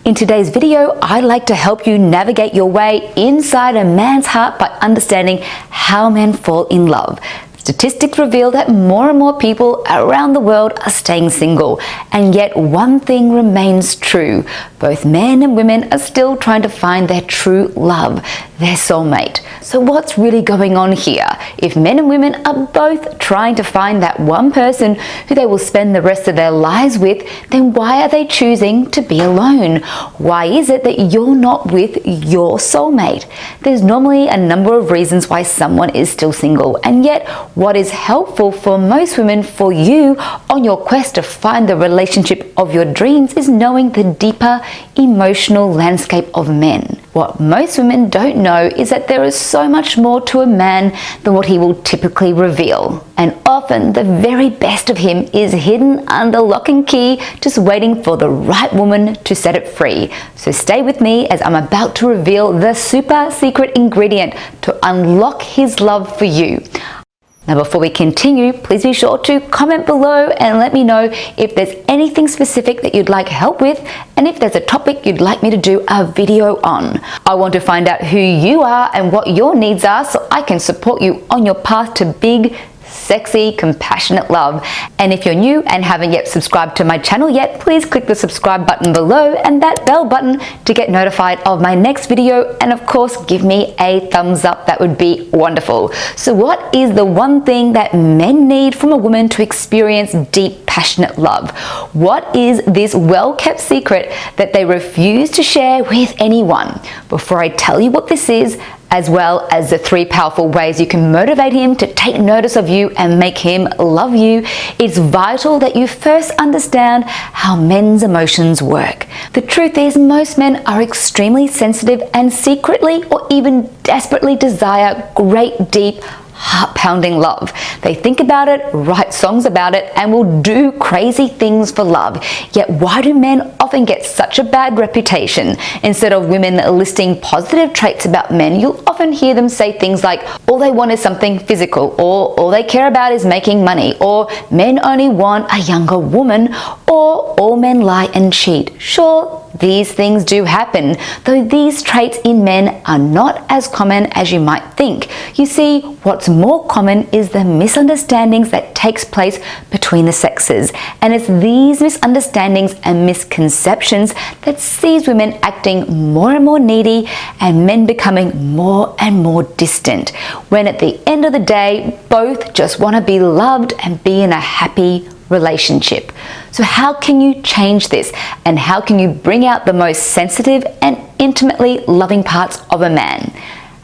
In today's video, I'd like to help you navigate your way inside a man's heart by understanding how men fall in love. Statistics reveal that more and more people around the world are staying single, and yet one thing remains true. Both men and women are still trying to find their true love, their soulmate. So what's really going on here? If men and women are both trying to find that one person who they will spend the rest of their lives with, then why are they choosing to be alone? Why is it that you're not with your soulmate? There's normally a number of reasons why someone is still single, and yet what is helpful for most women, for you on your quest to find the relationship of your dreams, is knowing the deeper emotional landscape of men. What most women don't know is that there is so much more to a man than what he will typically reveal. And often the very best of him is hidden under lock and key, just waiting for the right woman to set it free. So stay with me as I'm about to reveal the super secret ingredient to unlock his love for you. Now, before we continue, please be sure to comment below and let me know if there's anything specific that you'd like help with, and if there's a topic you'd like me to do a video on. I want to find out who you are and what your needs are so I can support you on your path to big, sexy, compassionate love. And if you're new and haven't yet subscribed to my channel yet, please click the subscribe button below and that bell button to get notified of my next video, and of course give me a thumbs up. That would be wonderful. So what is the one thing that men need from a woman to experience deep, passionate love? What is this well-kept secret that they refuse to share with anyone? Before I tell you what this is, as well as the 3 powerful ways you can motivate him to take notice of you and make him love you, it's vital that you first understand how men's emotions work. The truth is, most men are extremely sensitive and secretly or even desperately desire great, deep, heart-pounding love. They think about it, write songs about it, and will do crazy things for love. Yet why do men often get such a bad reputation? Instead of women listing positive traits about men, you'll often hear them say things like, all they want is something physical, or all they care about is making money, or men only want a younger woman, or all men lie and cheat. Sure, these things do happen, though these traits in men are not as common as you might think. You see, what's more common is the misunderstandings that takes place between the sexes. And it's these misunderstandings and misconceptions that sees women acting more and more needy and men becoming more and more distant, when at the end of the day, both just want to be loved and be in a happy relationship. So how can you change this, and how can you bring out the most sensitive and intimately loving parts of a man?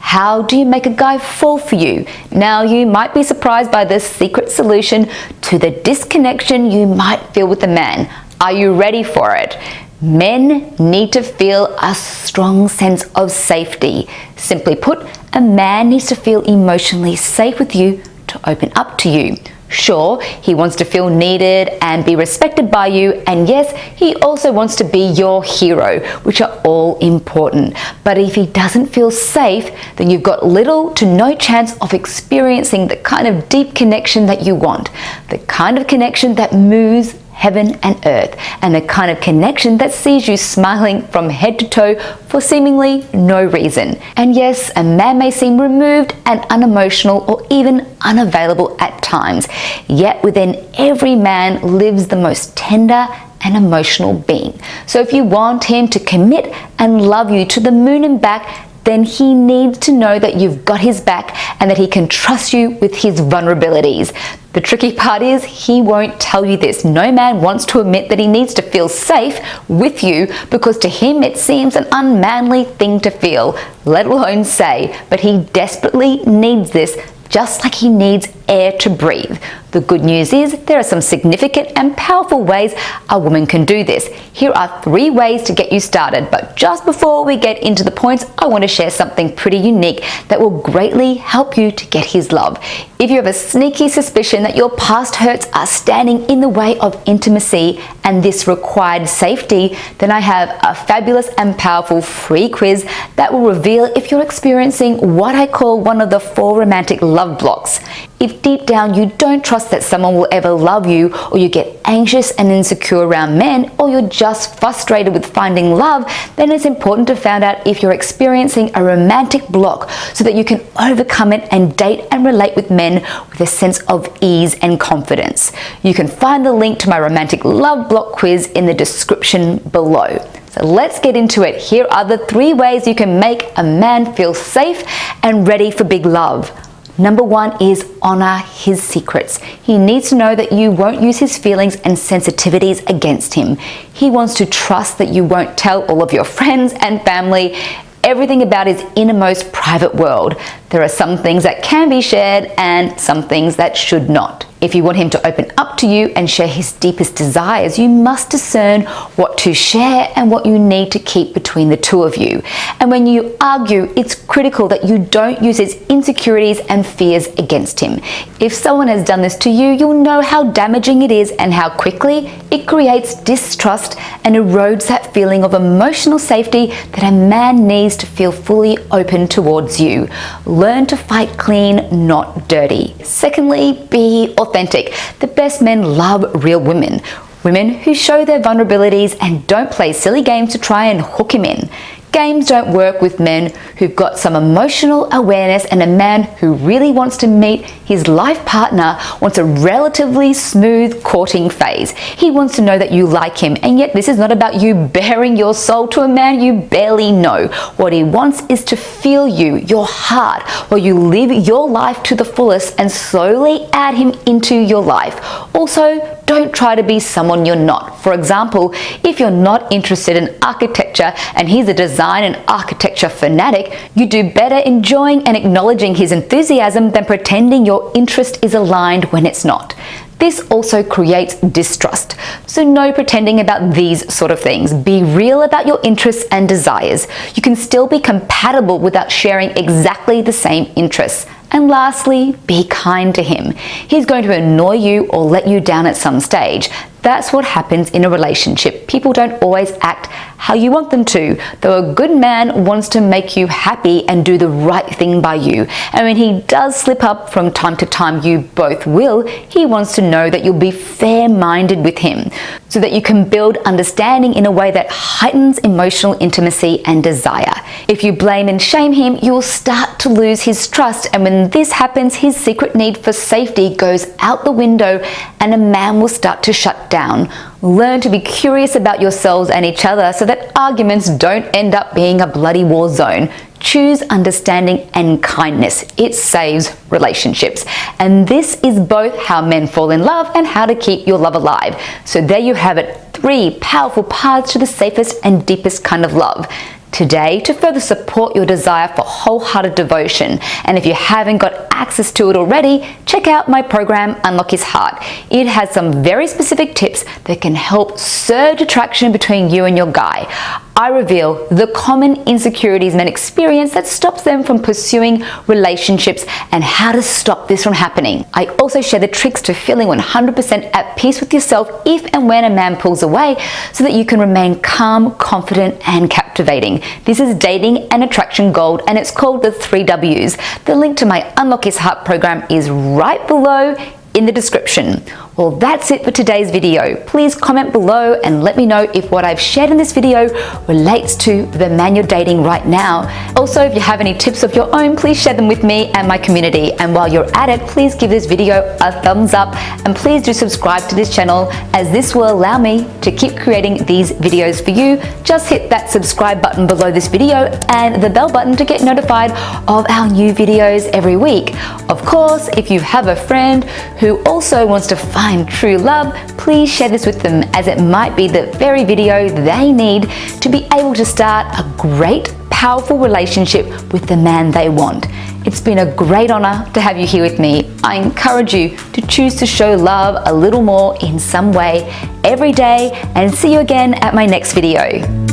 How do you make a guy fall for you? Now, you might be surprised by this secret solution to the disconnection you might feel with a man. Are you ready for it? Men need to feel a strong sense of safety. Simply put, a man needs to feel emotionally safe with you to open up to you. Sure, he wants to feel needed and be respected by you, and yes, he also wants to be your hero, which are all important. But if he doesn't feel safe, then you've got little to no chance of experiencing the kind of deep connection that you want, the kind of connection that moves heaven and earth, and the kind of connection that sees you smiling from head to toe for seemingly no reason. And yes, a man may seem removed and unemotional or even unavailable at times, yet within every man lives the most tender and emotional being. So if you want him to commit and love you to the moon and back, then he needs to know that you've got his back and that he can trust you with his vulnerabilities. The tricky part is, he won't tell you this. No man wants to admit that he needs to feel safe with you, because to him it seems an unmanly thing to feel, let alone say. But he desperately needs this, just like he needs air to breathe. The good news is there are some significant and powerful ways a woman can do this. Here are 3 ways to get you started, but just before we get into the points, I want to share something pretty unique that will greatly help you to get his love. If you have a sneaky suspicion that your past hurts are standing in the way of intimacy and this required safety, then I have a fabulous and powerful free quiz that will reveal if you're experiencing what I call one of the 4 romantic love blocks. If deep down you don't trust that someone will ever love you, or you get anxious and insecure around men, or you're just frustrated with finding love, then it's important to find out if you're experiencing a romantic block so that you can overcome it and date and relate with men with a sense of ease and confidence. You can find the link to my romantic love block quiz in the description below. So let's get into it. Here are the 3 ways you can make a man feel safe and ready for big love. Number 1 is honor his secrets. He needs to know that you won't use his feelings and sensitivities against him. He wants to trust that you won't tell all of your friends and family everything about his innermost private world. There are some things that can be shared and some things that should not. If you want him to open up to you and share his deepest desires, you must discern what to share and what you need to keep between the 2 of you. And when you argue, it's critical that you don't use his insecurities and fears against him. If someone has done this to you, you'll know how damaging it is and how quickly it creates distrust and erodes that feeling of emotional safety that a man needs to feel fully open towards you. Learn to fight clean, not dirty. Secondly, be authentic. The best men love real women. Women who show their vulnerabilities and don't play silly games to try and hook him in. Games don't work with men who've got some emotional awareness, and a man who really wants to meet his life partner wants a relatively smooth courting phase. He wants to know that you like him, and yet this is not about you bearing your soul to a man you barely know. What he wants is to feel you, your heart, while you live your life to the fullest and slowly add him into your life. Also, don't try to be someone you're not. For example, if you're not interested in architecture and he's a design and architecture fanatic, you do better enjoying and acknowledging his enthusiasm than pretending your interest is aligned when it's not. This also creates distrust. So no pretending about these sort of things. Be real about your interests and desires. You can still be compatible without sharing exactly the same interests. And lastly, be kind to him. He's going to annoy you or let you down at some stage. That's what happens in a relationship. People don't always act how you want them to, though a good man wants to make you happy and do the right thing by you. And when he does slip up from time to time, you both will, he wants to know that you'll be fair-minded with him so that you can build understanding in a way that heightens emotional intimacy and desire. If you blame and shame him, you'll start to lose his trust, and when this happens, his secret need for safety goes out the window and a man will start to shut down. Learn to be curious about yourselves and each other so that arguments don't end up being a bloody war zone. Choose understanding and kindness. It saves relationships. And this is both how men fall in love and how to keep your love alive. So there you have it, 3 powerful paths to the safest and deepest kind of love. Today, to further support your desire for wholehearted devotion, and if you haven't got access to it already, check out my program Unlock His Heart. It has some very specific tips that can help surge attraction between you and your guy. I reveal the common insecurities men experience that stops them from pursuing relationships and how to stop this from happening. I also share the tricks to feeling 100% at peace with yourself if and when a man pulls away, so that you can remain calm, confident, and captivating. This is dating and attraction gold, and it's called the 3 W's. The link to my Unlock His Heart program is right below in the description. Well, that's it for today's video. Please comment below and let me know if what I've shared in this video relates to the man you're dating right now. Also, if you have any tips of your own, please share them with me and my community. And while you're at it, please give this video a thumbs up, and please do subscribe to this channel, as this will allow me to keep creating these videos for you. Just hit that subscribe button below this video and the bell button to get notified of our new videos every week. Of course, if you have a friend who also wants to find true love, please share this with them, as it might be the very video they need to be able to start a great, powerful relationship with the man they want. It's been a great honor to have you here with me. I encourage you to choose to show love a little more in some way every day, and see you again at my next video.